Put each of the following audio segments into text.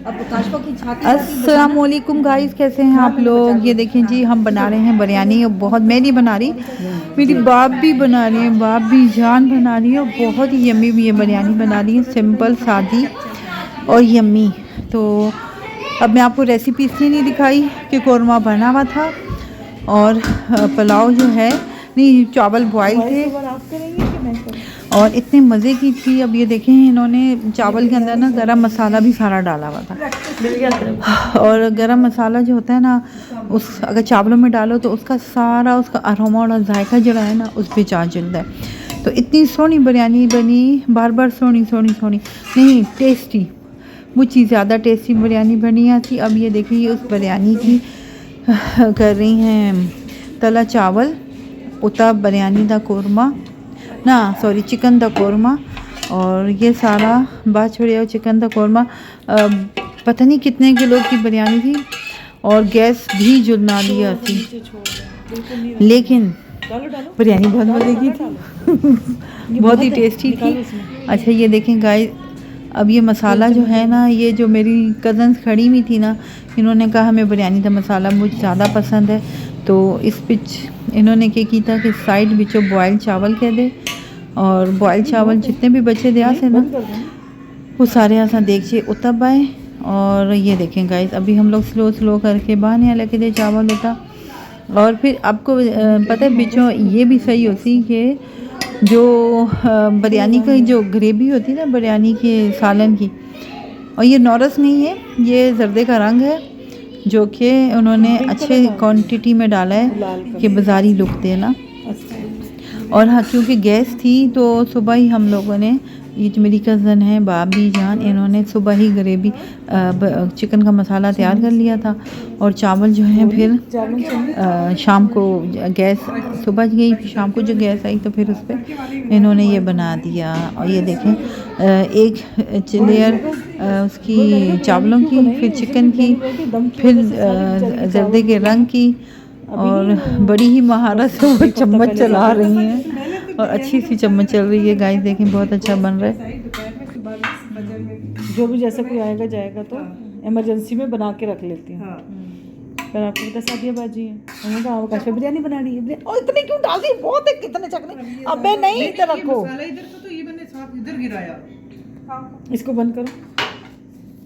अस्सलाम वालेकुम गाइस, कैसे हैं आप लोग। ये देखें जी, हम बना रहे हैं बिरयानी। और बहुत मैं नहीं बना रही, मेरी बाप भी बना रही है, बाप भी जान बना रही है। और बहुत ही यम्मी भी ये बिरयानी बना रही है, सिंपल सादी और यम्मी। तो अब मैं आपको रेसिपी इसलिए नहीं दिखाई कि कौरमा बना हुआ था और पुलाव जो है, नहीं, चावल बॉयल थे और इतने मज़े की थी। अब ये देखें, इन्होंने चावल के अंदर ना गरम मसाला भी सारा डाला हुआ था। और गरम मसाला जो होता है ना, उस अगर चावलों में डालो तो उसका सारा उसका अरोमा और जायका जो है ना, उस पर जा चलता है। तो इतनी सोहनी बिरयानी बनी, बार बार सोहनी सोहनी सोहनी नहीं, टेस्टी, मुझे ज़्यादा टेस्टी बिरयानी बनी थी। अब ये देखिए, उस बिरयानी की कर रही हैं तला चावल, उता बिरयानी दा कौरमा ना, सॉरी, चिकन दा कौरमा। और ये सारा बात छोड़िए, चिकन दा कौरमा पता नहीं कितने किलो की बिरयानी थी और गैस भी जुलना लिया थी, लेकिन बिरयानी बहुत मज़े की थी, बहुत ही टेस्टी थी। अच्छा, ये देखें गाइस, अब ये मसाला जो है ना, ये जो मेरी कज़न्स खड़ी हुई थी ना, इन्होंने कहा हमें बिरयानी का मसाला मुझे ज़्यादा पसंद है। तो इस पिच इन्होंने क्या किया था कि साइड बिचो बॉयल चावल कह दे, और बॉयल चावल जितने भी बचे दे से ना, वो सारे आसा देखिए उतब आए। और ये देखें गाइस, अभी हम लोग स्लो स्लो करके बहाने लगे थे चावल होता। और फिर आपको पता है बिचो ये भी सही होती कि जो बिरयानी की जो ग्रेवी होती है ना, बिरयानी के सालन की, और ये नौरस नहीं है, ये जर्दे का रंग है जो कि उन्होंने अच्छे क्वांटिटी में डाला है कि बाज़ारी लुक देना। और हाँ, क्योंकि गैस थी तो सुबह ही हम लोगों ने, ये जो मेरी कज़न है बाबी जान, इन्होंने सुबह ही ग्रेवी चिकन का मसाला तैयार कर लिया था। और चावल जो है फिर शाम को गैस सुबह गई, फिर शाम को जो गैस आई तो फिर उस पर इन्होंने ये बना दिया। और ये देखें, एक लेयर उसकी चावलों की, फिर चिकन की, फिर जर्दे के रंग की, और बड़ी ही महारत से वो चम्मच चला रही हैं और अच्छी सी चम्मच चल रही है। गाइस देखें, बहुत अच्छा बन रहा है। जो भी जैसा कोई आएगा जाएगा तो इमरजेंसी में बना के रख लेती हूँ। पर आपको पता सादिया बाजी है, उन्होंने कहा आकाश पे बिरयानी बना रही है। और इतने क्यों डाल दी, बहुत है, कितने चकने। अबे नहीं, इधर रखो, तो ये मैंने साथ इधर गिराया। इसको बंद करो,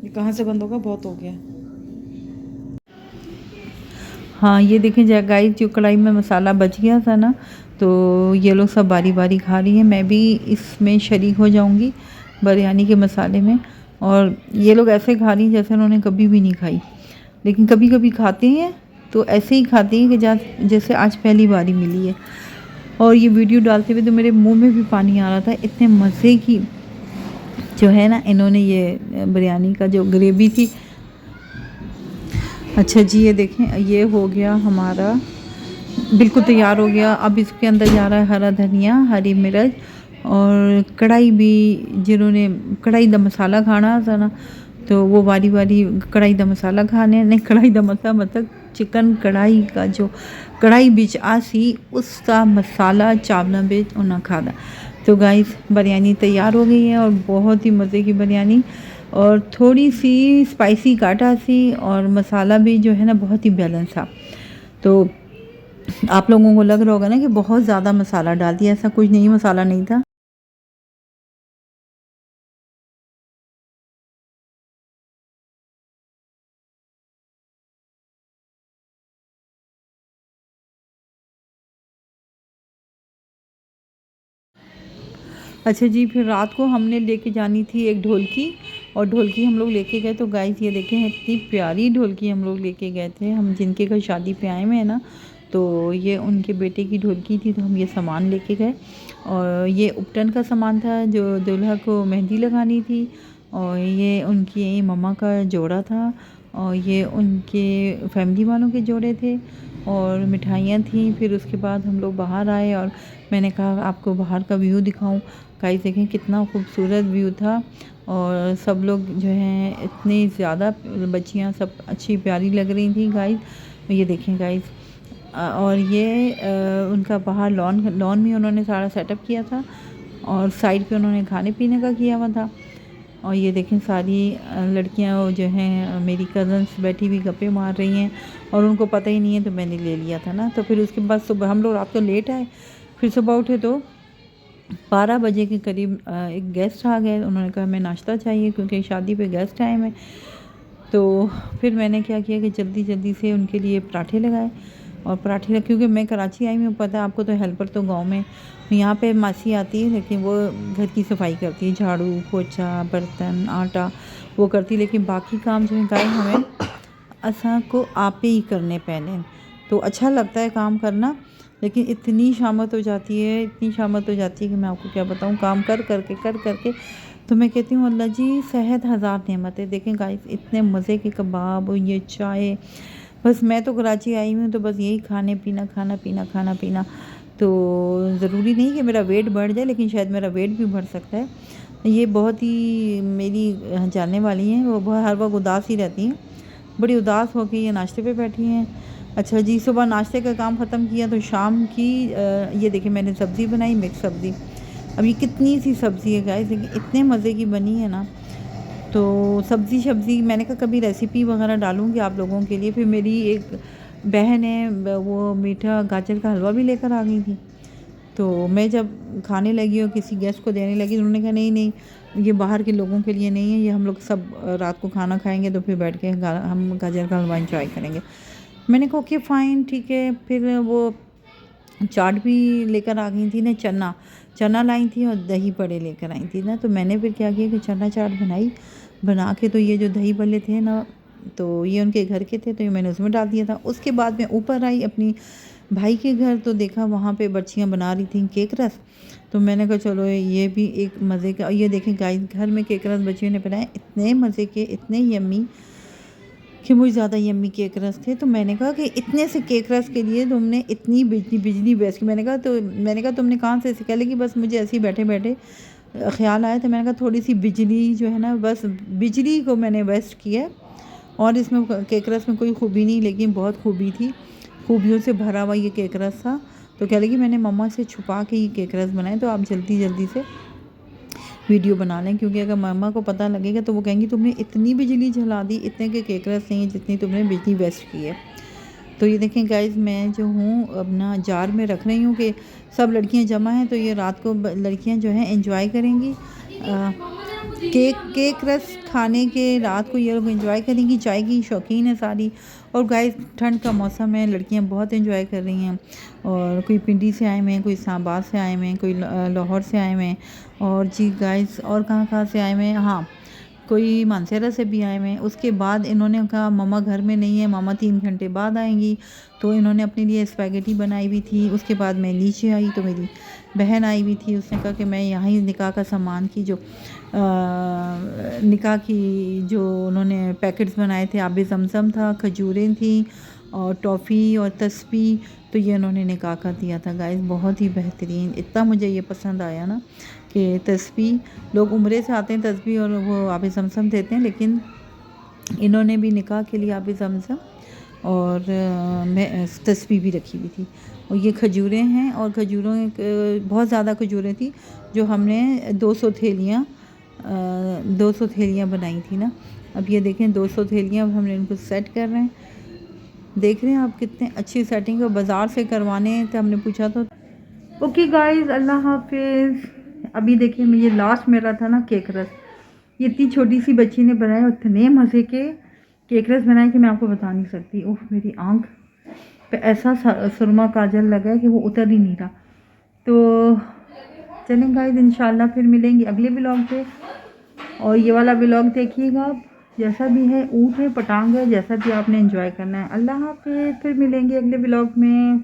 ये कहाँ से बंद होगा, बहुत हो गया। हाँ, ये देखें जय गाइस, जो कढ़ाई में मसाला बच गया था ना, तो ये लोग सब बारी बारी खा रही हैं। मैं भी इसमें शरीक हो जाऊंगी बिरयानी के मसाले में। और ये लोग ऐसे खा रही हैं जैसे उन्होंने कभी भी नहीं खाई, लेकिन कभी कभी खाते हैं तो ऐसे ही खाते हैं कि जैसे आज पहली बारी मिली है। और ये वीडियो डालते हुए तो मेरे मुँह में भी पानी आ रहा था, इतने मज़े की जो है ना इन्होंने ये बिरयानी का जो ग्रेवी थी। अच्छा जी, ये देखें, ये हो गया हमारा, बिल्कुल तैयार हो गया। अब इसके अंदर जा रहा है हरा धनिया, हरी मिर्च, और कढ़ाई भी, जिन्होंने कढ़ाई दा मसाला खाना था ना, तो वो बारी बारी कढ़ाई दा मसाला खाने, नहीं, कढ़ाई दा मसाला मतलब चिकन कढ़ाई का जो कढ़ाई बिच आसी उसका मसाला चावल बिच उन्हें खादा। तो गाइस, बिरयानी तैयार हो गई है और बहुत ही मज़े की बिरयानी, और थोड़ी सी स्पाइसी काटा सी, और मसाला भी जो है ना बहुत ही बैलेंस था। तो आप लोगों को लग रहा होगा ना कि बहुत ज़्यादा मसाला डाल दिया, ऐसा कुछ नहीं, मसाला नहीं था। अच्छा जी, फिर रात को हमने लेके जानी थी एक ढोलकी, और ढोलकी हम लोग लेके गए। तो गाइस ये देखें, इतनी प्यारी ढोलकी हम लोग लेके गए थे। हम जिनके घर शादी पे आए हुए हैं ना, तो ये उनके बेटे की ढोलकी थी, तो हम ये सामान लेके गए। और ये उपटन का सामान था जो दूल्हा को मेहंदी लगानी थी, और ये उनकी मम्मा का जोड़ा था, और ये उनके फैमिली वालों के जोड़े थे, और मिठाइयाँ थी। फिर उसके बाद हम लोग बाहर आए और मैंने कहा आपको बाहर का व्यू दिखाऊं। गाइस देखें, कितना खूबसूरत व्यू था, और सब लोग जो हैं इतनी ज़्यादा बच्चियां सब अच्छी प्यारी लग रही थी गाइस। ये देखें गाइस, और ये उनका बाहर लॉन में उन्होंने सारा सेटअप किया था, और साइड पे उन्होंने खाने पीने का किया हुआ था। और ये देखें सारी लड़कियां जो हैं मेरी कज़न्स बैठी हुई गप्पे मार रही हैं और उनको पता ही नहीं है, तो मैंने ले लिया था ना। तो फिर उसके बाद सुबह हम लोग रात को लेट आए, फिर सुबह उठे तो 12 बजे के करीब एक गेस्ट आ गए। उन्होंने कहा हमें नाश्ता चाहिए क्योंकि शादी पे गेस्ट टाइम है। तो फिर मैंने क्या किया कि जल्दी जल्दी से उनके लिए पराठे लगाए। और पराठे क्योंकि मैं कराची आई हूँ, पता है आपको, तो हेल्पर तो गांव में, यहाँ पे मासी आती है लेकिन वो घर की सफाई करती है, झाड़ू पोछा बर्तन आटा वो करती, लेकिन बाकी काम जो है गाय हमें असा को आप ही करने पैने। तो अच्छा लगता है काम करना, लेकिन इतनी शामत हो जाती है, इतनी शामत हो जाती है कि मैं आपको क्या बताऊँ, काम कर करके तो मैं कहती हूँ अल्लाह जी सेहत हज़ार नेमत है। देखें गाइस इतने मज़े के कबाब और ये चाय, बस मैं तो कराची आई हूँ तो बस यही खाना पीना। तो ज़रूरी नहीं कि मेरा वेट बढ़ जाए, लेकिन शायद मेरा वेट भी बढ़ सकता है। ये बहुत ही मेरी जानने वाली हैं, वो बहुत हर वक्त उदास ही रहती हैं, बड़ी उदास होकर ये नाश्ते पे बैठी हैं। अच्छा जी, सुबह नाश्ते का काम ख़त्म किया तो शाम की ये देखिए मैंने सब्ज़ी बनाई, मिक्स सब्ज़ी। अब ये कितनी सी सब्ज़ी है गाइस, लेकिन इतने मज़े की बनी है ना। तो सब्ज़ी मैंने कहा कभी रेसिपी वगैरह डालूँगी आप लोगों के लिए। फिर मेरी एक बहन है वो मीठा गाजर का हलवा भी लेकर आ गई थी। तो मैं जब खाने लगी और किसी गेस्ट को देने लगी तो उन्होंने कहा नहीं ये बाहर के लोगों के लिए नहीं है, ये हम लोग सब रात को खाना खाएंगे तो फिर बैठ के हम गाजर का हलवा इंजॉय करेंगे। मैंने कहा ओके फ़ाइन ठीक है। फिर वो चाट भी लेकर आ गई थी ना, चना लाई थी और दही बड़े लेकर आई थी ना। तो मैंने फिर क्या किया कि चना चाट बना के, तो ये जो दही बड़े थे ना तो ये उनके घर के थे तो ये मैंने उसमें डाल दिया था। उसके बाद मैं ऊपर आई अपनी भाई के घर, तो देखा वहाँ पे बच्चियाँ बना रही थी केक रस। तो मैंने कहा चलो ये भी एक मज़े का, ये देखें गाइस घर में केक रस बच्चियों ने बनाए, इतने मज़े के, इतने यम्मी कि मुझे ज़्यादा यम्मी केक रस थे। तो मैंने कहा कि इतने से केक रस के लिए तुमने इतनी बिजली वेस्ट की। मैंने कहा तुमने कहाँ से सीखा? लेकिन बस मुझे ऐसे ही बैठे बैठे ख्याल आया, तो मैंने कहा थोड़ी सी बिजली जो है ना, बस बिजली को मैंने वेस्ट किया। और इसमें केक रस में कोई खूबी नहीं, लेकिन बहुत खूबी थी, खूबियों से भरा हुआ ये केक रस था। तो कह लगी मैंने मम्मा से छुपा के ये केक रस बनाए, तो आप जल्दी से वीडियो बना लें, क्योंकि अगर मम्मा को पता लगेगा तो वो कहेंगी तुमने इतनी बिजली जला दी, इतने के केक रस नहीं है जितनी तुमने बिजली वेस्ट की है। तो ये देखें गाइस मैं जो हूँ अपना जार में रख रही हूँ कि सब लड़कियाँ जमा हैं, तो ये रात को लड़कियाँ जो हैं एंजॉय करेंगी केक रस खाने के। रात को ये लोग एंजॉय करेंगी, चाय की शौकीन है सारी। और गाइस ठंड का मौसम है, लड़कियां बहुत एंजॉय कर रही हैं। और कोई पिंडी से आए हुए हैं, कोई इस्लामाबाद से आए हुए हैं, कोई लाहौर से आए हुए हैं, और जी गाइस और कहाँ से आए हुए हैं, हाँ कोई मानसेरा से भी आए हुए हैं। उसके बाद इन्होंने कहा मम्मा घर में नहीं है, मामा 3 घंटे बाद आएंगी, तो इन्होंने अपने लिए स्पैगेटी बनाई हुई थी। उसके बाद मैं नीचे आई तो मेरी बहन आई हुई थी, उसने कहा कि मैं यहाँ ही निकाह का सामान की जो निकाह की जो उन्होंने पैकेट्स बनाए थे, आबे ज़मज़म था, खजूरें थी और टॉफ़ी और तस्बीह, तो ये उन्होंने निकाह का दिया था गाइस, बहुत ही बेहतरीन। इतना मुझे ये पसंद आया ना कि तस्बीह, लोग उम्रे से आते हैं तस्बीह और वो आबे ज़मज़म देते हैं, लेकिन इन्होंने भी निकाह के लिए आबे ज़मज़म और मैं तस्बीह भी रखी हुई थी। और ये खजूरें हैं, और खजूरों बहुत ज़्यादा खजूरें थी जो हमने 200 थैलियाँ बनाई थी ना। अब ये देखें 200 थैलियाँ, अब हमने इनको सेट कर रहे हैं। देख रहे हैं आप कितने अच्छी सेटिंग है, बाज़ार से करवाने हैं तो हमने पूछा तो। ओके गाइस अल्लाह हाफिज़। अभी देखिए ये लास्ट मेरा था ना केक रस, ये इतनी छोटी सी बच्ची ने बनाया, इतने मज़े के केक रस बनाए कि मैं आपको बता नहीं सकती। उफ मेरी आँख पे ऐसा सुरमा काजल लगा है कि वो उतर ही नहीं रहा। तो चलें गाइस इंशाल्लाह फिर मिलेंगे अगले व्लॉग पे, और ये वाला व्लॉग देखिएगा आप, जैसा भी है ऊँट है पटांग है, जैसा भी आपने एंजॉय करना है। अल्लाह हाफिज़, फिर मिलेंगे अगले व्लॉग में।